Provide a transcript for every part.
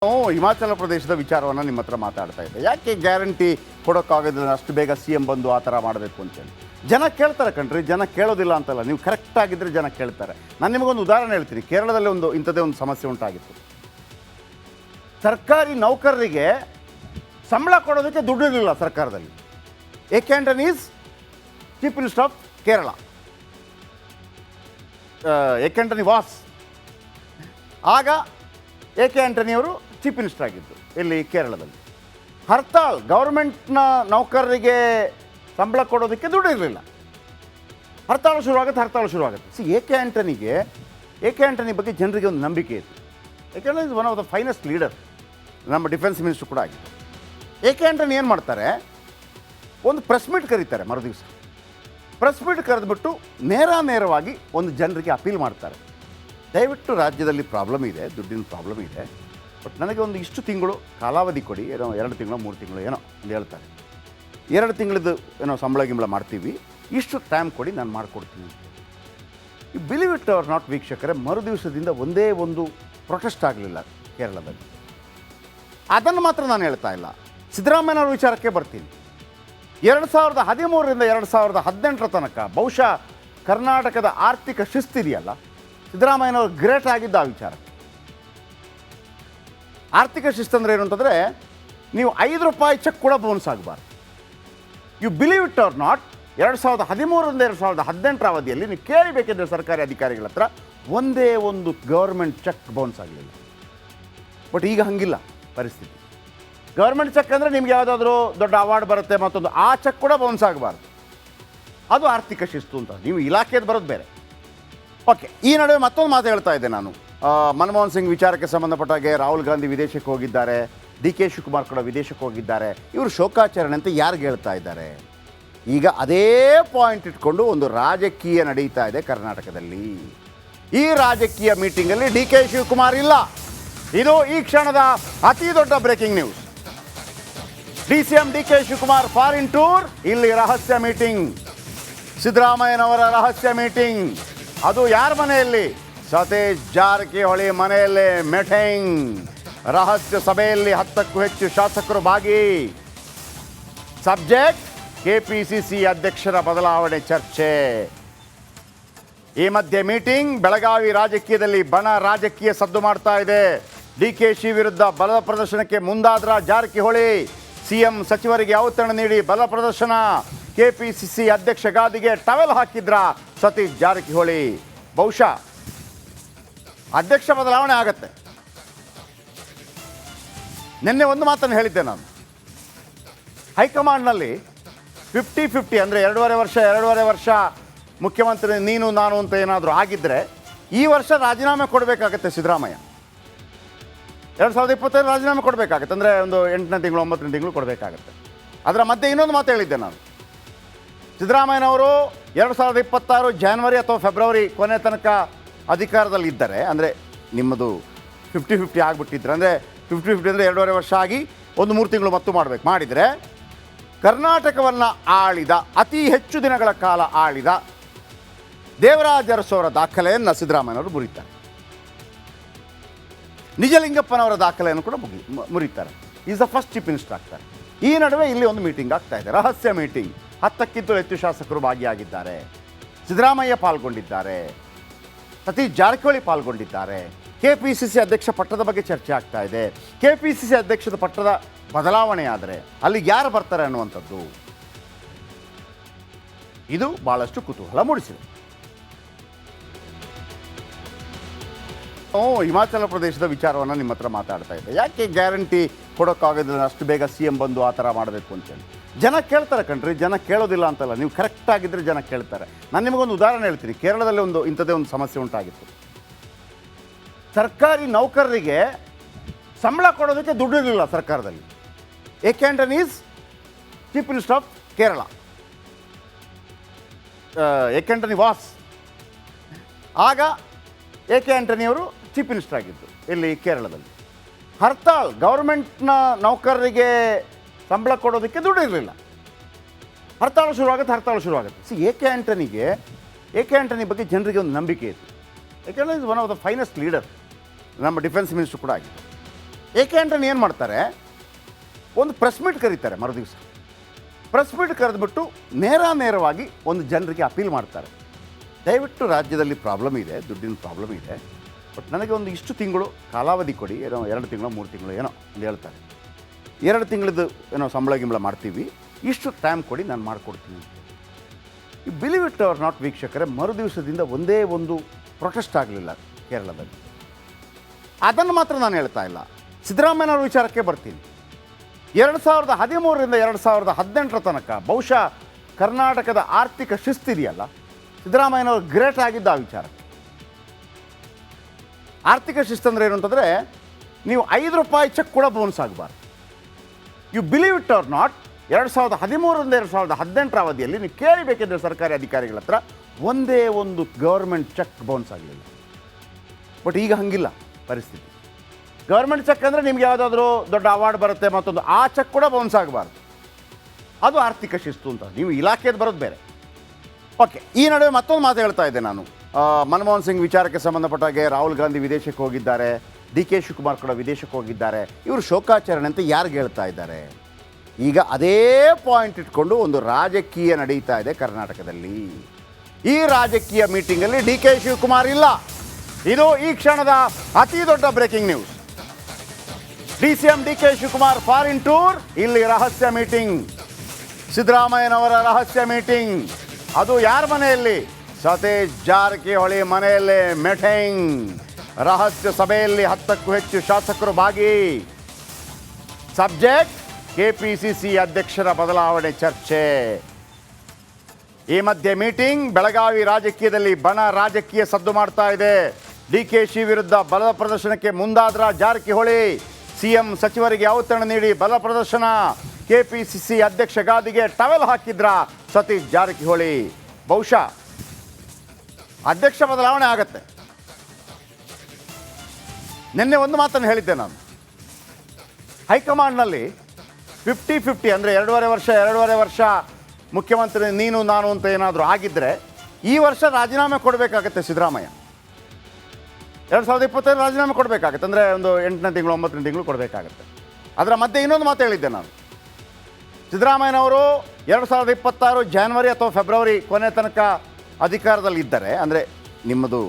ಹಿಮಾಚಲ ಪ್ರದೇಶದ ವಿಚಾರವನ್ನು ನಿಮ್ಮ ಹತ್ರ ಮಾತಾಡ್ತಾ ಇದ್ದೆ. ಯಾಕೆ ಗ್ಯಾರಂಟಿ ಕೊಡೋಕ್ಕಾಗೋದಿಲ್ಲ ಅಷ್ಟು ಬೇಗ ಸಿ ಎಂ ಬಂದು ಆ ಥರ ಮಾಡಬೇಕು ಅಂತೇಳಿ ಜನ ಕೇಳ್ತಾರೆ ಕಣ್ರಿ. ಜನ ಕೇಳೋದಿಲ್ಲ ಅಂತಲ್ಲ, ನೀವು ಕರೆಕ್ಟಾಗಿದ್ದರೆ ಜನ ಕೇಳ್ತಾರೆ. ನಾನು ನಿಮಗೊಂದು ಉದಾಹರಣೆ ಹೇಳ್ತೀನಿ. ಕೇರಳದಲ್ಲಿ ಇಂಥದ್ದೇ ಒಂದು ಸಮಸ್ಯೆ ಉಂಟಾಗಿತ್ತು. ಸರ್ಕಾರಿ ನೌಕರರಿಗೆ ಸಂಬಳ ಕೊಡೋದಕ್ಕೆ ದುಡ್ಡು ಇರಲಿಲ್ಲ ಸರ್ಕಾರದಲ್ಲಿ. A K Antony is chief minister of Kerala. A K Antony was ಆಗ ಎ ಕೆ ಆಂಟನಿಯವರು ಚೀಫ್ ಮಿನಿಸ್ಟರ್ ಆಗಿದ್ದು ಇಲ್ಲಿ ಕೇರಳದಲ್ಲಿ. ಹರ್ತಾಳ್, ಗೌರ್ಮೆಂಟ್ನ ನೌಕರರಿಗೆ ಸಂಬಳ ಕೊಡೋದಕ್ಕೆ ದುಡ್ಡು ಇರಲಿಲ್ಲ. ಹರ್ತಾಳು ಶುರುವಾಗುತ್ತೆ. ಎ ಕೆ ಆಂಟನಿ ಬಗ್ಗೆ ಜನರಿಗೆ ಒಂದು ನಂಬಿಕೆ ಇತ್ತು. ಯಾಕೆಂದರೆ is one of the finest leader. ನಮ್ಮ ಡಿಫೆನ್ಸ್ ಮಿನಿಸ್ಟರ್ ಕೂಡ ಆಗಿದೆ. ಎ ಕೆ ಆಂಟನಿ ಏನು ಮಾಡ್ತಾರೆ, ಒಂದು ಪ್ರೆಸ್ ಮೀಟ್ ಕರೀತಾರೆ. ಮರುದಿವಸ ಪ್ರೆಸ್ ಮೀಟ್ ಕರೆದ್ಬಿಟ್ಟು ನೇರವಾಗಿ ಒಂದು ಜನರಿಗೆ ಅಪೀಲ್ ಮಾಡ್ತಾರೆ. ದಯವಿಟ್ಟು ರಾಜ್ಯದಲ್ಲಿ ಪ್ರಾಬ್ಲಮ್ ಇದೆ, ದುಡ್ಡಿನ ಪ್ರಾಬ್ಲಮ್ ಇದೆ, ಬಟ್ ನನಗೆ ಒಂದು ಇಷ್ಟು ತಿಂಗಳು ಕಾಲಾವಧಿ ಕೊಡಿ, ಏನೋ 2 ತಿಂಗಳು 3 ತಿಂಗಳು ಏನೋ ಒಂದು ಹೇಳ್ತಾರೆ. 2 ತಿಂಗಳದ್ದು ಏನೋ ಸಂಬಳ ಮಾಡ್ತೀವಿ, ಇಷ್ಟು ಟೈಮ್ ಕೊಡಿ, ನಾನು ಮಾಡಿಕೊಡ್ತೀನಿ. ಈ ಬಿಲೀವ್ ಇಟ್ ಆರ್ ನಾಟ್ ವೀಕ್ಷಕರೇ, ಮರುದಿವಸದಿಂದ ಒಂದೇ ಒಂದು ಪ್ರೊಟೆಸ್ಟ್ ಆಗಲಿಲ್ಲ ಕೇರಳದಲ್ಲಿ. ಅದನ್ನು ಮಾತ್ರ ನಾನು ಹೇಳ್ತಾ ಇಲ್ಲ. ಸಿದ್ದರಾಮಯ್ಯನವ್ರ ವಿಚಾರಕ್ಕೆ ಬರ್ತೀನಿ. 2013ರಿಂದ 2018 ತನಕ ಬಹುಶಃ ಕರ್ನಾಟಕದ ಆರ್ಥಿಕ ಶಿಸ್ತಿದೆಯಲ್ಲ, ಸಿದ್ದರಾಮಯ್ಯನವರು ಗ್ರೇಟ್ ಆಗಿದ್ದ ಆ ವಿಚಾರಕ್ಕೆ. ಆರ್ಥಿಕ ಶಿಸ್ತಂದ್ರೆ ಏನು ಅಂತಂದರೆ, ನೀವು ₹5 ಚೆಕ್ ಕೂಡ ಬೋನಸ್ ಆಗಬಾರ್ದು. You believe it or not, 2013ರಿಂದ 2018 ಅವಧಿಯಲ್ಲಿ ನೀವು ಕೇಳಬೇಕಿದ್ರೆ ಸರ್ಕಾರಿ ಅಧಿಕಾರಿಗಳ ಹತ್ರ ಒಂದೇ ಒಂದು ಗೌರ್ಮೆಂಟ್ ಚೆಕ್ ಬೌನ್ಸ್ ಆಗಲಿಲ್ಲ. ಬಟ್ ಈಗ ಹಂಗಿಲ್ಲ ಪರಿಸ್ಥಿತಿ. ಗೌರ್ಮೆಂಟ್ ಚೆಕ್ ಅಂದರೆ ನಿಮ್ಗೆ ಯಾವುದಾದ್ರೂ ದೊಡ್ಡ ಅವಾರ್ಡ್ ಬರುತ್ತೆ, ಮತ್ತೊಂದು, ಆ ಚೆಕ್ ಕೂಡ ಬೌನ್ಸ್ ಆಗಬಾರ್ದು. ಅದು ಆರ್ಥಿಕ ಶಿಸ್ತು ಅಂತ. ನೀವು ಇಲಾಖೆದು ಬರೋದು ಬೇರೆ. ಓಕೆ, ಈ ನಡುವೆ ಮತ್ತೊಂದು ಮಾತು ಹೇಳ್ತಾ ಇದ್ದೆ ನಾನು. ಮನಮೋಹನ್ ಸಿಂಗ್ ವಿಚಾರಕ್ಕೆ ಸಂಬಂಧಪಟ್ಟ ಹಾಗೆ ರಾಹುಲ್ ಗಾಂಧಿ ವಿದೇಶಕ್ಕೆ ಹೋಗಿದ್ದಾರೆ, ಡಿ ಕೆ ಶಿವಕುಮಾರ್ ಕೂಡ ವಿದೇಶಕ್ಕೆ ಹೋಗಿದ್ದಾರೆ. ಇವರು ಶೋಕಾಚರಣೆ ಅಂತ ಯಾರಿಗೆ ಹೇಳ್ತಾ ಇದ್ದಾರೆ? ಈಗ ಅದೇ ಪಾಯಿಂಟ್ ಇಟ್ಕೊಂಡು ಒಂದು ರಾಜಕೀಯ ನಡೀತಾ ಇದೆ ಕರ್ನಾಟಕದಲ್ಲಿ. ಈ ರಾಜಕೀಯ ಮೀಟಿಂಗಲ್ಲಿ ಡಿ ಕೆ ಶಿವಕುಮಾರ್ ಇಲ್ಲ. ಇದು ಈ ಕ್ಷಣದ ಅತಿ ದೊಡ್ಡ breaking news. DCM D K Shivakumar foreign tour, ಇಲ್ಲಿ ರಹಸ್ಯ ಮೀಟಿಂಗ್. ಸಿದ್ದರಾಮಯ್ಯನವರ ರಹಸ್ಯ ಮೀಟಿಂಗ್. ಅದು ಯಾರ ಮನೆಯಲ್ಲಿ? ಸತೀಶ್ ಜಾರಕಿಹೊಳಿ ಮನೆಯಲ್ಲಿ ಮೀಟಿಂಗ್. ರಹಸ್ಯ ಸಭೆಯಲ್ಲಿ 10ಕ್ಕೂ ಹೆಚ್ಚು ಶಾಸಕರು ಭಾಗಿ. ಸಬ್ಜೆಕ್ಟ್ ಕೆಪಿಸಿಸಿ ಅಧ್ಯಕ್ಷರ ಬದಲಾವಣೆ ಚರ್ಚೆ. ಈ ಮಧ್ಯೆ ಮೀಟಿಂಗ್. ಬೆಳಗಾವಿ ರಾಜಕೀಯದಲ್ಲಿ ಬಣ ರಾಜಕೀಯ ಸದ್ದು ಮಾಡ್ತಾ ಇದೆ. ಡಿ ಕೆ ಶಿ ವಿರುದ್ಧ ಬಲದ ಪ್ರದರ್ಶನಕ್ಕೆ ಮುಂದಾದ್ರ ಜಾರಕಿಹೊಳಿ. ಸಿಎಂ ಸಚಿವರಿಗೆ ಔತಣ ನೀಡಿ ಬಲ ಪ್ರದರ್ಶನ. ಕೆಪಿಸಿಸಿ ಅಧ್ಯಕ್ಷ ಗಾದಿಗೆ ಟವೆಲ್ ಹಾಕಿದ್ರ ಸತೀಶ್ ಜಾರಕಿಹೊಳಿ. ಬಹುಶಃ ಅಧ್ಯಕ್ಷ ಬದಲಾವಣೆ ಆಗತ್ತೆ. ನಿನ್ನೆ ಒಂದು ಮಾತನ್ನು ಹೇಳಿದ್ದೆ ನಾನು. ಹೈಕಮಾಂಡ್ನಲ್ಲಿ 50-50 ಅಂದರೆ 2.5 ವರ್ಷ ಮುಖ್ಯಮಂತ್ರಿ ನೀನು ನಾನು ಅಂತ ಏನಾದರೂ ಆಗಿದ್ದರೆ ಈ ವರ್ಷ ರಾಜೀನಾಮೆ ಕೊಡಬೇಕಾಗತ್ತೆ ಸಿದ್ದರಾಮಯ್ಯ. 2025 ರಾಜೀನಾಮೆ ಕೊಡಬೇಕಾಗತ್ತೆ. ಅಂದರೆ ಒಂದು 8ನೇ ತಿಂಗಳು 9ನೇ ತಿಂಗಳು ಕೊಡಬೇಕಾಗತ್ತೆ. ಅದರ ಮಧ್ಯೆ ಇನ್ನೊಂದು ಮಾತು ಹೇಳಿದ್ದೆ ನಾನು. ಸಿದ್ದರಾಮಯ್ಯನವರು 2026 ಜಾನ್ವರಿ ಅಥವಾ ಫೆಬ್ರವರಿ ಕೊನೆ ತನಕ ಅಧಿಕಾರದಲ್ಲಿ ಇದ್ದರೆ, ಅಂದರೆ ನಿಮ್ಮದು 50-50 ಆಗಿಬಿಟ್ಟಿದ್ರೆ, ಅಂದರೆ 50-50 ಅಂದರೆ 2.5 ವರ್ಷ ಆಗಿ ಒಂದು 3 ತಿಂಗಳು ಮತ್ತು ಮಾಡಿದರೆ ಕರ್ನಾಟಕವನ್ನು ಆಳಿದ, ಅತಿ ಹೆಚ್ಚು ದಿನಗಳ ಕಾಲ ಆಳಿದ ದೇವರಾಜ ಅರಸು ಅವರ ದಾಖಲೆಯನ್ನು ಸಿದ್ದರಾಮಯ್ಯನವರು ಮುರಿತಾರೆ. ನಿಜಲಿಂಗಪ್ಪನವರ ದಾಖಲೆಯನ್ನು ಕೂಡ ಮುರಿತಾರೆ. Is the first chief minister ಆಗ್ತಾರೆ. ಈ ನಡುವೆ ಇಲ್ಲಿ ಒಂದು ಮೀಟಿಂಗ್ ಆಗ್ತಾ ಇದೆ, ರಹಸ್ಯ ಮೀಟಿಂಗ್. 10ಕ್ಕಿಂತಲೂ ಹೆಚ್ಚು ಶಾಸಕರು ಭಾಗಿಯಾಗಿದ್ದಾರೆ. ಸಿದ್ದರಾಮಯ್ಯ ಪಾಲ್ಗೊಂಡಿದ್ದಾರೆ, ಸತೀಶ್ ಜಾರಕಿಹೊಳಿ ಪಾಲ್ಗೊಂಡಿದ್ದಾರೆ. ಕೆಪಿಸಿಸಿ ಅಧ್ಯಕ್ಷ ಪಟ್ಟದ ಬಗ್ಗೆ ಚರ್ಚೆ ಆಗ್ತಾ ಇದೆ. ಕೆಪಿಸಿಸಿ ಅಧ್ಯಕ್ಷದ ಪಟ್ಟದ ಬದಲಾವಣೆ ಆದರೆ ಅಲ್ಲಿ ಯಾರು ಬರ್ತಾರೆ ಅನ್ನುವಂಥದ್ದು, ಇದು ಭಾಳಷ್ಟು ಕುತೂಹಲ ಮೂಡಿಸಿದೆ. ಹಿಮಾಚಲ ಪ್ರದೇಶದ ವಿಚಾರವನ್ನು ನಿಮ್ಮ ಹತ್ರ ಮಾತಾಡ್ತಾ ಇದ್ದೆ. ಯಾಕೆ ಗ್ಯಾರಂಟಿ ಕೊಡೋಕ್ಕಾಗೋದಿಲ್ಲ ಅಷ್ಟು ಬೇಗ ಸಿ ಎಂ ಬಂದು ಆ ಥರ ಮಾಡಬೇಕು ಅಂತೇಳಿ ಜನ ಕೇಳ್ತಾರೆ ಕಣ್ರಿ. ಜನ ಕೇಳೋದಿಲ್ಲ ಅಂತಲ್ಲ, ನೀವು ಕರೆಕ್ಟಾಗಿದ್ದರೆ ಜನ ಕೇಳ್ತಾರೆ. ನಾನು ನಿಮಗೊಂದು ಉದಾಹರಣೆ ಹೇಳ್ತೀನಿ. ಕೇರಳದಲ್ಲಿ ಇಂಥದ್ದೇ ಒಂದು ಸಮಸ್ಯೆ ಉಂಟಾಗಿತ್ತು. ಸರ್ಕಾರಿ ನೌಕರರಿಗೆ ಸಂಬಳ ಕೊಡೋದಕ್ಕೆ ದುಡ್ಡು ಇರಲಿಲ್ಲ ಸರ್ಕಾರದಲ್ಲಿ. A K Antony is chief minister of Kerala. A K Antony was ಆಗ ಎ ಕೆ ಆಂಟನಿಯವರು ಚೀಫ್ ಮಿನಿಸ್ಟರ್ ಆಗಿದ್ದು ಇಲ್ಲಿ ಕೇರಳದಲ್ಲಿ. ಹರ್ತಾಳ್, ಗೌರ್ಮೆಂಟ್ನ ನೌಕರರಿಗೆ ಸಂಬಳ ಕೊಡೋದಕ್ಕೆ ದುಡ್ಡು ಇರಲಿಲ್ಲ. ಹರ್ತಾಳು ಶುರುವಾಗುತ್ತೆ. ಎ ಕೆ ಆಂಟನಿ ಬಗ್ಗೆ ಜನರಿಗೆ ಒಂದು ನಂಬಿಕೆ ಇತ್ತು. ಯಾಕೆಂದರೆ is one of the finest leader. ನಮ್ಮ ಡಿಫೆನ್ಸ್ ಮಿನಿಸ್ಟರ್ ಕೂಡ ಆಗಿದೆ. ಏಕೆ ಆಂಟನಿ ಏನು ಮಾಡ್ತಾರೆ, ಒಂದು ಪ್ರೆಸ್ ಮೀಟ್ ಕರೀತಾರೆ ಮರುದಿವಸ. ಪ್ರೆಸ್ ಮೀಟ್ ಕರೆದ್ಬಿಟ್ಟು ನೇರವಾಗಿ ಒಂದು ಜನರಿಗೆ ಅಪೀಲ್ ಮಾಡ್ತಾರೆ, ದಯವಿಟ್ಟು ರಾಜ್ಯದಲ್ಲಿ ಪ್ರಾಬ್ಲಮ್ ಇದೆ, ದುಡ್ಡಿನ ಪ್ರಾಬ್ಲಮ್ ಇದೆ, ಬಟ್ ನನಗೆ ಒಂದು ಇಷ್ಟು ತಿಂಗಳು ಕಾಲಾವಧಿ ಕೊಡಿ, ಏನೋ 2 ತಿಂಗಳು 3 ತಿಂಗಳು ಏನೋ ಒಂದು ಹೇಳ್ತಾರೆ. 2 ತಿಂಗಳದ್ದು ಏನೋ ಸಂಬಳ ಮಾಡ್ತೀವಿ, ಇಷ್ಟು ಟೈಮ್ ಕೊಡಿ, ನಾನು ಮಾಡಿಕೊಡ್ತೀನಿ. ಈ ಬಿಲೀವ್ ಇಟ್ ಆರ್ ನಾಟ್ ವೀಕ್ಷಕರೇ, ಮರುದಿವಸದಿಂದ ಒಂದೇ ಒಂದು ಪ್ರೊಟೆಸ್ಟ್ ಆಗಲಿಲ್ಲ ಕೇರಳದಲ್ಲಿ. ಅದನ್ನು ಮಾತ್ರ ನಾನು ಹೇಳ್ತಾ ಇಲ್ಲ, ಸಿದ್ದರಾಮಯ್ಯನವ್ರ ವಿಚಾರಕ್ಕೆ ಬರ್ತೀನಿ. 2013ರಿಂದ 2018 ತನಕ ಬಹುಶಃ ಕರ್ನಾಟಕದ ಆರ್ಥಿಕ ಶಿಸ್ತಿದೆಯಲ್ಲ, ಸಿದ್ದರಾಮಯ್ಯನವರು ಗ್ರೇಟ್ ಆಗಿದ್ದ ಆ ವಿಚಾರ. ಆರ್ಥಿಕ ಶಿಸ್ತು ಅಂದರೆ ಏನು ಅಂತಂದರೆ, ನೀವು ₹5 ಚೆಕ್ ಕೂಡ ಬೋನಸ್ ಆಗಬಾರ್ದು. You believe it or not, 2013ರಿಂದ 2018 ಅವಧಿಯಲ್ಲಿ ನೀವು ಕೇಳಬೇಕಿದ್ರೆ ಸರ್ಕಾರಿ ಅಧಿಕಾರಿಗಳ ಹತ್ರ ಒಂದೇ ಒಂದು ಗೌರ್ಮೆಂಟ್ ಚೆಕ್ ಬೌನ್ಸ್ ಆಗಲಿಲ್ಲ. ಬಟ್ ಈಗ ಹಂಗಿಲ್ಲ ಪರಿಸ್ಥಿತಿ. ಗೌರ್ಮೆಂಟ್ ಚೆಕ್ ಅಂದರೆ ನಿಮ್ಗೆ ಯಾವುದಾದ್ರೂ ದೊಡ್ಡ ಅವಾರ್ಡ್ ಬರುತ್ತೆ, ಮತ್ತೊಂದು, ಆ ಚೆಕ್ ಕೂಡ ಬೌನ್ಸ್ ಆಗಬಾರ್ದು. ಅದು ಆರ್ಥಿಕ ಶಿಸ್ತು ಅಂತ. ನೀವು ಇಲಾಖೆದು ಬರೋದು ಬೇರೆ. ಓಕೆ, ಈ ನಡುವೆ ಮತ್ತೊಂದು ಮಾತು ಹೇಳ್ತಾ ಇದ್ದೆ ನಾನು. ಮನಮೋಹನ್ ಸಿಂಗ್ ವಿಚಾರಕ್ಕೆ ಸಂಬಂಧಪಟ್ಟಾಗೆ ರಾಹುಲ್ ಗಾಂಧಿ ವಿದೇಶಕ್ಕೆ ಹೋಗಿದ್ದಾರೆ, DK ಶಿವಕುಮಾರ್ ಕೂಡ ವಿದೇಶಕ್ಕೆ ಹೋಗಿದ್ದಾರೆ. ಇವರು ಶೋಕಾಚರಣೆ ಅಂತ ಯಾರಿಗೆ ಹೇಳ್ತಾ ಇದ್ದಾರೆ? ಈಗ ಅದೇ ಪಾಯಿಂಟ್ ಇಟ್ಕೊಂಡು ಒಂದು ರಾಜಕೀಯ ನಡೀತಾ ಇದೆ ಕರ್ನಾಟಕದಲ್ಲಿ. ಈ ರಾಜಕೀಯ ಮೀಟಿಂಗಲ್ಲಿ DK ಶಿವಕುಮಾರ್ ಇಲ್ಲ. ಇದು ಈ ಕ್ಷಣದ ಅತಿ ದೊಡ್ಡ breaking news. DCM DK Shivakumar foreign tour, ಇಲ್ಲಿ ರಹಸ್ಯ ಮೀಟಿಂಗ್, ಸಿದ್ದರಾಮಯ್ಯನವರ ರಹಸ್ಯ ಮೀಟಿಂಗ್. ಅದು ಯಾರ ಮನೆಯಲ್ಲಿ? ಸತೀಶ್ ಜಾರಕಿಹೊಳಿ ಮನೆಯಲ್ಲಿ ಮೀಟಿಂಗ್. ರಹಸ್ಯ ಸಭೆಯಲ್ಲಿ 10ಕ್ಕೂ ಹೆಚ್ಚು ಶಾಸಕರು ಭಾಗಿ. ಸಬ್ಜೆಕ್ಟ್ KPCC ಅಧ್ಯಕ್ಷರ ಬದಲಾವಣೆ ಚರ್ಚೆ. ಈ ಮಧ್ಯೆ ಮೀಟಿಂಗ್. ಬೆಳಗಾವಿ ರಾಜಕೀಯದಲ್ಲಿ ಬಣ ರಾಜಕೀಯ ಸದ್ದು ಮಾಡ್ತಾ ಇದೆ. DKಶಿ ವಿರುದ್ಧ ಬಲ ಪ್ರದರ್ಶನಕ್ಕೆ ಮುಂದಾದ್ರ ಜಾರಕಿಹೊಳಿ. CM ಸಚಿವರಿಗೆ ಔತಣ ನೀಡಿ ಬಲ ಪ್ರದರ್ಶನ. KPCC ಅಧ್ಯಕ್ಷ ಗಾದಿಗೆ ಟವೆಲ್ ಹಾಕಿದ್ರ ಸತೀಶ್ ಜಾರಕಿಹೊಳಿ. ಬಹುಶಃ ಅಧ್ಯಕ್ಷ ಬದಲಾವಣೆ ಆಗತ್ತೆ. ನಿನ್ನೆ ಒಂದು ಮಾತನ್ನು ಹೇಳಿದ್ದೆ ನಾನು, ಹೈಕಮಾಂಡ್ನಲ್ಲಿ 50-50 ಅಂದರೆ 2.5 ವರ್ಷ ಮುಖ್ಯಮಂತ್ರಿ ನೀನು ನಾನು ಅಂತ ಏನಾದರೂ ಆಗಿದ್ದರೆ ಈ ವರ್ಷ ರಾಜೀನಾಮೆ ಕೊಡಬೇಕಾಗತ್ತೆ ಸಿದ್ದರಾಮಯ್ಯ. 2025 ರಾಜೀನಾಮೆ ಕೊಡಬೇಕಾಗತ್ತೆ, ಅಂದರೆ ಒಂದು 8ನೇ ತಿಂಗಳು 9ನೇ ತಿಂಗಳು ಕೊಡಬೇಕಾಗತ್ತೆ. ಅದರ ಮಧ್ಯೆ ಇನ್ನೊಂದು ಮಾತು ಹೇಳಿದ್ದೆ ನಾನು, ಸಿದ್ದರಾಮಯ್ಯನವರು 2026 ಜನವರಿ ಅಥವಾ ಫೆಬ್ರವರಿ ಕೊನೆ ತನಕ ಅಧಿಕಾರದಲ್ಲಿ ಇದ್ದರೆ, ಅಂದರೆ ನಿಮ್ಮದು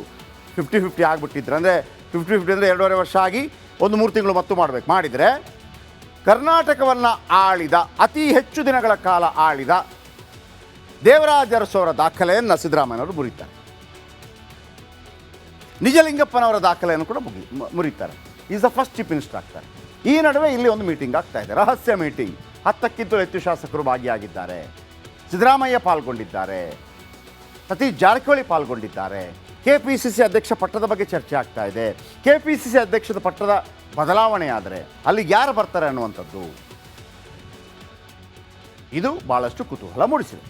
50-50 ಆಗಿಬಿಟ್ಟಿದ್ರೆ, ಅಂದರೆ 50-50 ಅಂದರೆ 2.5 ವರ್ಷ ಆಗಿ ಒಂದು 3 ತಿಂಗಳು ಮತ್ತು ಮಾಡಿದರೆ ಕರ್ನಾಟಕವನ್ನು ಆಳಿದ, ಅತಿ ಹೆಚ್ಚು ದಿನಗಳ ಕಾಲ ಆಳಿದ ದೇವರಾಜ ಅರಸು ಅವರ ದಾಖಲೆಯನ್ನು ಸಿದ್ದರಾಮಯ್ಯನವರು ಮುರಿತಾರೆ. ನಿಜಲಿಂಗಪ್ಪನವರ ದಾಖಲೆಯನ್ನು ಕೂಡ ಮುರಿತಾರೆ. Is the first chief minister ಆಗ್ತಾರೆ. ಈ ನಡುವೆ ಇಲ್ಲಿ ಒಂದು ಮೀಟಿಂಗ್ ಆಗ್ತಾ ಇದೆ, ರಹಸ್ಯ ಮೀಟಿಂಗ್. 10ಕ್ಕಿಂತಲೂ ಹೆಚ್ಚು ಶಾಸಕರು ಭಾಗಿಯಾಗಿದ್ದಾರೆ. ಸಿದ್ದರಾಮಯ್ಯ ಪಾಲ್ಗೊಂಡಿದ್ದಾರೆ, ಸತೀಶ್ ಜಾರಕಿಹೊಳಿ ಪಾಲ್ಗೊಂಡಿದ್ದಾರೆ. KPCC ಅಧ್ಯಕ್ಷ ಪಟ್ಟದ ಬಗ್ಗೆ ಚರ್ಚೆ ಆಗ್ತಾ ಇದೆ. KPCC ಅಧ್ಯಕ್ಷದ ಪಟ್ಟದ ಬದಲಾವಣೆ ಆದರೆ ಅಲ್ಲಿಗೆ ಯಾರು ಬರ್ತಾರೆ ಅನ್ನುವಂಥದ್ದು, ಇದು ಭಾಳಷ್ಟು ಕುತೂಹಲ ಮೂಡಿಸಿದೆ.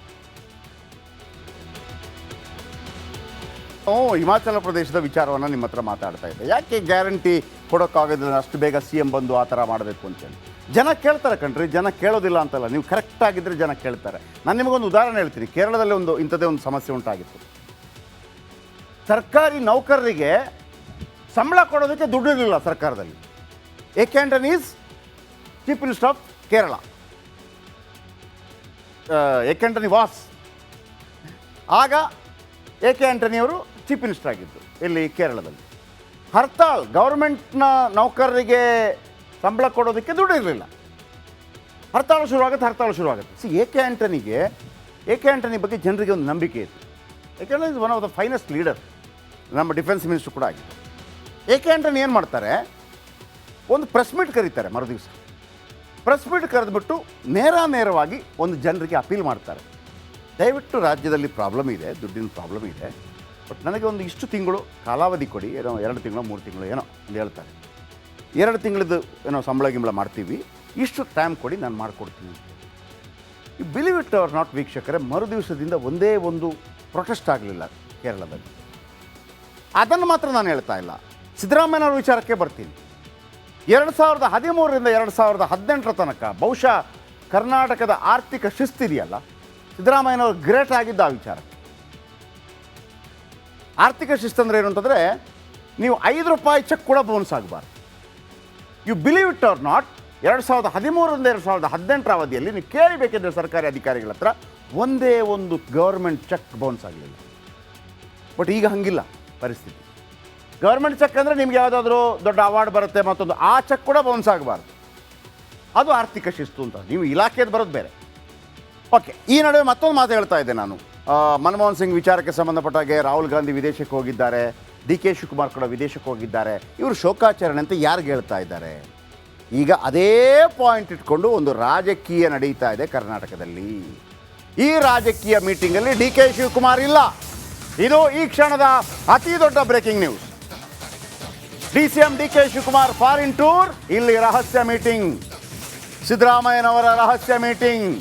ಹಿಮಾಚಲ ಪ್ರದೇಶದ ವಿಚಾರವನ್ನು ನಿಮ್ಮ ಹತ್ರ ಮಾತಾಡ್ತಾ ಇದ್ದೆ. ಯಾಕೆ ಗ್ಯಾರಂಟಿ ಕೊಡೋಕ್ಕಾಗೋದಿಲ್ಲ ಅಷ್ಟು ಬೇಗ CM ಬಂದು ಆ ಥರ ಮಾಡಬೇಕು ಅಂತೇಳಿ? ಜನ ಕೇಳ್ತಾರೆ ಕಣ್ರಿ, ಜನ ಕೇಳೋದಿಲ್ಲ ಅಂತಲ್ಲ, ನೀವು ಕರೆಕ್ಟಾಗಿದ್ದರೆ ಜನ ಕೇಳ್ತಾರೆ. ನಾನು ನಿಮಗೊಂದು ಉದಾಹರಣೆ ಹೇಳ್ತೀನಿ. ಕೇರಳದಲ್ಲಿ ಇಂಥದ್ದೇ ಒಂದು ಸಮಸ್ಯೆ ಉಂಟಾಗಿತ್ತು. ಸರ್ಕಾರಿ ನೌಕರರಿಗೆ ಸಂಬಳ ಕೊಡೋದಕ್ಕೆ ದುಡ್ಡು ಇರಲಿಲ್ಲ ಸರ್ಕಾರದಲ್ಲಿ. AK Antony is chief minister of Kerala. AK Antony was. ಆಗ AK ಆಂಟನಿಯವರು ಚೀಫ್ ಮಿನಿಸ್ಟರ್ ಆಗಿದ್ದು ಇಲ್ಲಿ ಕೇರಳದಲ್ಲಿ. ಹರ್ತಾಳ್, ಗೌರ್ಮೆಂಟ್ನ ನೌಕರರಿಗೆ ಸಂಬಳ ಕೊಡೋದಕ್ಕೆ ದುಡ್ಡು ಇರಲಿಲ್ಲ. ಹರ್ತಾಳು ಶುರುವಾಗುತ್ತೆ. AK ಆಂಟನಿ ಬಗ್ಗೆ ಜನರಿಗೆ ಒಂದು ನಂಬಿಕೆ ಇತ್ತು. ಯಾಕೆಂದರೆ is one of the finest leader, ನಮ್ಮ ಡಿಫೆನ್ಸ್ ಮಿನಿಸ್ಟರ್ ಕೂಡ ಆಗಿದೆ. AK ಆಂಟನಿ ಏನು ಮಾಡ್ತಾರೆ, ಒಂದು ಪ್ರೆಸ್ ಮೀಟ್ ಕರೀತಾರೆ ಮರುದಿವಸ. ಪ್ರೆಸ್ ಮೀಟ್ ಕರೆದ್ಬಿಟ್ಟು ನೇರವಾಗಿ ಒಂದು ಜನರಿಗೆ ಅಪೀಲ್ ಮಾಡ್ತಾರೆ, ದಯವಿಟ್ಟು ರಾಜ್ಯದಲ್ಲಿ ಪ್ರಾಬ್ಲಮ್ ಇದೆ, ದುಡ್ಡಿನ ಪ್ರಾಬ್ಲಮ್ ಇದೆ, ಬಟ್ ನನಗೆ ಒಂದು ಇಷ್ಟು ತಿಂಗಳು ಕಾಲಾವಧಿ ಕೊಡಿ, ಏನೋ 2 ತಿಂಗಳು 3 ತಿಂಗಳು ಏನೋ ಒಂದು ಹೇಳ್ತಾರೆ. 2 ತಿಂಗಳದ್ದು ಏನೋ ಸಂಬಳ ಮಾಡ್ತೀವಿ, ಇಷ್ಟು ಟೈಮ್ ಕೊಡಿ, ನಾನು ಮಾಡಿಕೊಡ್ತೀನಿ. ಈ ಬಿಲೀವ್ ಇಟ್ ಆರ್ ನಾಟ್ ವೀಕ್ಷಕರೇ, ಮರುದಿವಸದಿಂದ ಒಂದೇ ಒಂದು ಪ್ರೊಟೆಸ್ಟ್ ಆಗಲಿಲ್ಲ ಕೇರಳದಲ್ಲಿ. ಅದನ್ನು ಮಾತ್ರ ನಾನು ಹೇಳ್ತಾ ಇಲ್ಲ, ಸಿದ್ದರಾಮಯ್ಯನವ್ರ ವಿಚಾರಕ್ಕೆ ಬರ್ತೀನಿ. 2013ರಿಂದ 2018 ತನಕ ಬಹುಶಃ ಕರ್ನಾಟಕದ ಆರ್ಥಿಕ ಶಿಸ್ತಿದೆಯಲ್ಲ, ಸಿದ್ದರಾಮಯ್ಯನವರು ಗ್ರೇಟ್ ಆಗಿದ್ದ ಆ ವಿಚಾರ. ಆರ್ಥಿಕ ಶಿಸ್ತು ಅಂದರೆ ಏನು ಅಂತಂದರೆ, ನೀವು ₹5 ಚೆಕ್ ಕೂಡ ಬೋನಸ್ ಆಗಬಾರ್ದು. You believe it or not 2013ರಿಂದ 2018 ಅವಧಿಯಲ್ಲಿ ನೀವು ಕೇಳಬೇಕಿದ್ರೆ ಸರ್ಕಾರಿ ಅಧಿಕಾರಿಗಳ ಹತ್ರ ಒಂದೇ ಒಂದು ಗೌರ್ಮೆಂಟ್ ಚೆಕ್ ಬೌನ್ಸ್ ಆಗಲಿಲ್ಲ. ಬಟ್ ಈಗ ಹಂಗಿಲ್ಲ ಪರಿಸ್ಥಿತಿ. ಗೌರ್ಮೆಂಟ್ ಚೆಕ್ ಅಂದರೆ ನಿಮ್ಗೆ ಯಾವುದಾದ್ರೂ ದೊಡ್ಡ ಅವಾರ್ಡ್ ಬರುತ್ತೆ, ಮತ್ತೊಂದು ಆ ಚೆಕ್ ಕೂಡ ಬೌನ್ಸ್ ಆಗಬಾರ್ದು. ಅದು ಆರ್ಥಿಕ ಶಿಸ್ತು ಅಂತ. ನೀವು ಇಲಾಖೆದು ಬರೋದು ಬೇರೆ. ಓಕೆ, ಈ ನಡುವೆ ಮತ್ತೊಂದು ಮಾತು ಹೇಳ್ತಾ ಇದ್ದೆ ನಾನು. ಮನಮೋಹನ್ ಸಿಂಗ್ ವಿಚಾರಕ್ಕೆ ಸಂಬಂಧಪಟ್ಟಾಗೆ ರಾಹುಲ್ ಗಾಂಧಿ ವಿದೇಶಕ್ಕೆ ಹೋಗಿದ್ದಾರೆ, ಡಿ ಕೆ ಶಿವಕುಮಾರ್ ಕೂಡ ವಿದೇಶಕ್ಕೆ ಹೋಗಿದ್ದಾರೆ. ಇವರು ಶೋಕಾಚರಣೆ ಅಂತ ಯಾರಿಗೆ ಹೇಳ್ತಾ ಇದ್ದಾರೆ? ಈಗ ಅದೇ ಪಾಯಿಂಟ್ ಇಟ್ಕೊಂಡು ಒಂದು ರಾಜಕೀಯ ನಡೀತಾ ಇದೆ ಕರ್ನಾಟಕದಲ್ಲಿ. ಈ ರಾಜಕೀಯ ಮೀಟಿಂಗಲ್ಲಿ ಡಿ ಕೆ ಶಿವಕುಮಾರ್ ಇಲ್ಲ. ಇದು ಈ ಕ್ಷಣದ ಅತಿ ದೊಡ್ಡ breaking news. DCM D K Shivakumar foreign tour, ಇಲ್ಲಿ ರಹಸ್ಯ ಮೀಟಿಂಗ್, ಸಿದ್ದರಾಮಯ್ಯನವರ ರಹಸ್ಯ ಮೀಟಿಂಗ್.